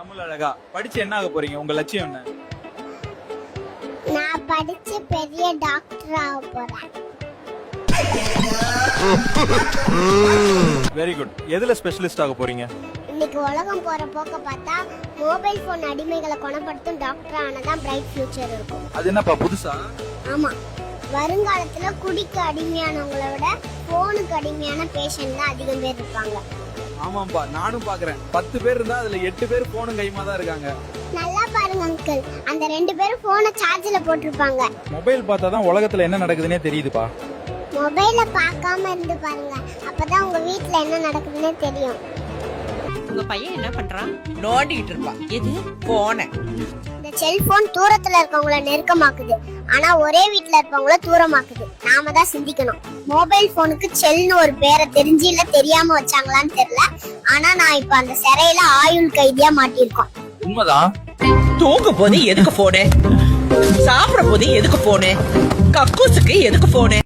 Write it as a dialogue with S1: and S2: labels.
S1: தமிழ் அழகா படிச்சு என்ன ஆக போறீங்க? உங்க லட்சியம் என்ன?
S2: நான் படிச்சு பெரிய டாக்டர் ஆக போறேன்.
S1: Very good. எதுல ஸ்பெஷலிஸ்ட் ஆக போறீங்க?
S2: இன்னைக்கு உலகம் போற போக்க பார்த்தா மொபைல் போன் அடிமைகளை குணப்படுத்தும் டாக்டர் ஆனதான் பிரைட் ஃபியூச்சர் இருக்கும்.
S1: அது என்னப்பா புதுசா?
S2: ஆமா, வருங்காலத்துல குடிக்கு அடிமையானவங்கள விட போனுக்கு அடிமையான பேஷண்ட் தான் அதிகம் பேர் இருப்பாங்க.
S1: ஆமாம்பா, நானும் பாக்குறேன். 10 பேர் இருந்தா அதுல 8 பேர் போனும் கைமா தான் இருக்காங்க.
S2: நல்லா பாருங்க அங்கிள், அந்த 2 பேரும் போனை சார்ஜ்ல போட்டிருப்பாங்க.
S1: மொபைல் பார்த்தா தான் உலகத்துல என்ன நடக்குதுன்னே தெரியுதுப்பா.
S2: மொபைல பார்க்காம இருந்து பாருங்க, அப்பதான் உங்க வீட்ல என்ன நடக்குதுன்னே தெரியும்.
S3: உங்க பையன் என்ன பண்றான்?
S4: நோண்டிட்டு இருப்பான்.
S3: எது?
S4: போன
S2: இந்த செல்போன் தூரத்துல இருக்கவங்கள நெருக்கமாக்குது, ஆனா ஒரே வீட்ல இருக்கவங்கள தூரமாக்குது. நாம தான் சிந்திக்கணும். மொபைல் போனுக்கு செல்னு ஒரு பேரை தெரிஞ்சு இல்ல தெரியாம வச்சாங்களான்னு தெரியல, ஆனா நான் இப்ப அந்த சிறையில ஆயுள் கைதியா மாட்டிருக்கோம்.
S1: உண்மைதான்.
S4: தூங்கும் போது எதுக்கு போனு, சாப்பிடும் போது எதுக்கு போனு, கக்கூசுக்கு எதுக்கு போனு?